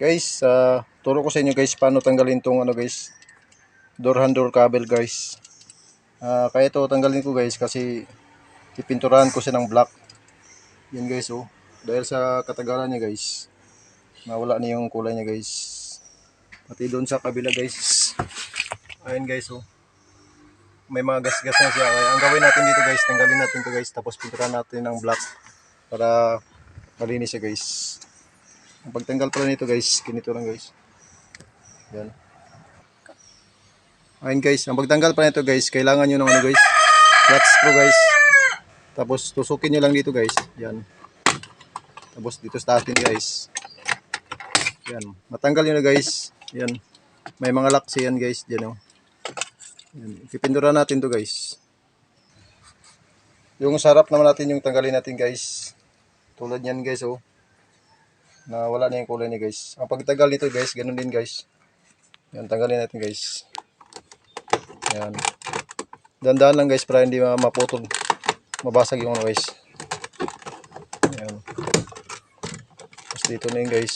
Guys, turo ko sa inyo guys paano tanggalin tong guys, door handle cable guys. Kaya ito tanggalin ko guys kasi pipinturahan ko siya ng black. Yan guys oh. Dahil sa katagalan niya guys, nawala na yung kulay niya guys. Pati doon sa kabila guys. Ayun guys oh. May mga gas-gas na siya. Kaya ang gawin natin dito guys, tanggalin natin to guys, tapos pinturahan natin ng black para malinis siya guys. Ang pagtanggal pala nito guys, ganito lang guys. Yan. Ayun guys, ang pagtanggal pala nito guys, kailangan nyo ng guys, flat screw guys. Tapos tusukin nyo lang dito guys. Yan. Tapos dito sa atin guys. Yan. Matanggal nyo na guys. Yan. May mga lock yan guys. Yan oh. Yan. Pipinduran natin to guys. Yung sarap naman natin yung tanggalin natin guys. Tulad yan guys oh. Na wala na yung kulay niya guys. Ang pagtagal nito guys, ganun din guys. Yan, tanggalin natin guys. Yan. Dandan lang guys para hindi maputol. Mabasag yung guys. Yan. Tapos dito na yung guys.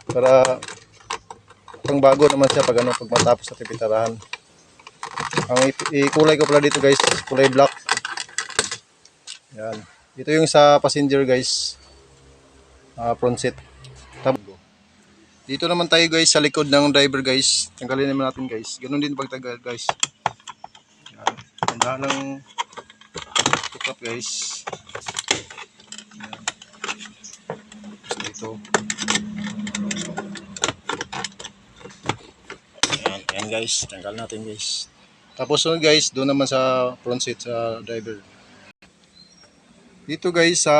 Para pang bago naman siya pag pag matapos sa pipinturahan. Ang ikulay ko pala dito guys, kulay black. Yan. Ito yung sa passenger guys. Front seat. Dito naman tayo guys sa likod ng driver guys. Tanggalin naman natin guys. Ganun din pagtagal guys. Yan. Tandaan lang tukap guys. Yan. Dito. Yan. Yan guys. Tanggal natin guys. Tapos guys, doon naman sa front seat sa driver. Dito guys sa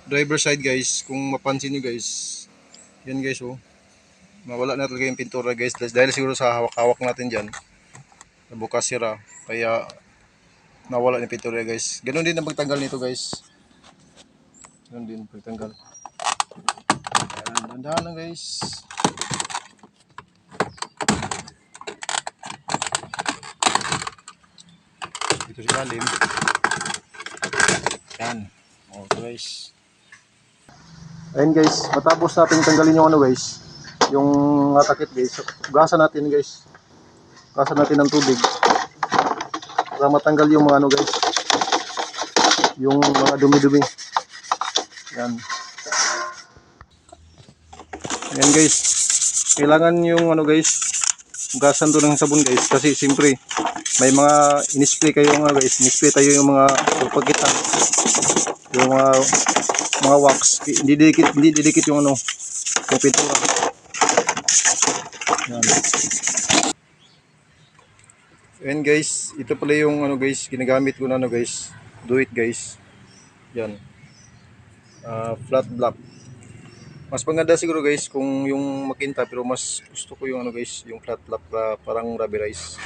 driver side guys, kung mapansin nyo guys, yan guys oh, mawala na talaga yung pintura guys dahil siguro sa hawak-hawak natin dyan nabukas sira, kaya nawala yung pintura guys. Ganun din ang pagtanggal nito guys, ganun din pagtanggal. Dahan-dahan lang guys. Dito si Kalim yan oh guys. Ayun guys, matapos natin tanggalin yung guys, yung takip guys, ugasan natin guys. Ugasan natin ng tubig para matanggal yung mga guys, yung mga dumi-dumi. Yan. Yan guys. Kailangan yung guys, ugasan to ng sabon guys kasi siyempre may mga in-spray kayo guys, in-spray tayo yung mga pagkitan. Yung mga wax, hindi didikit yung yung pintura. Yan. And guys, ito pala yung guys, ginagamit ko na guys, do it guys. Yan. Flat black. Mas maganda siguro guys kung yung makinta, pero mas gusto ko yung guys, yung flat black parang rubberized.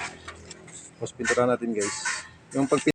Tapos pintura natin guys. Yung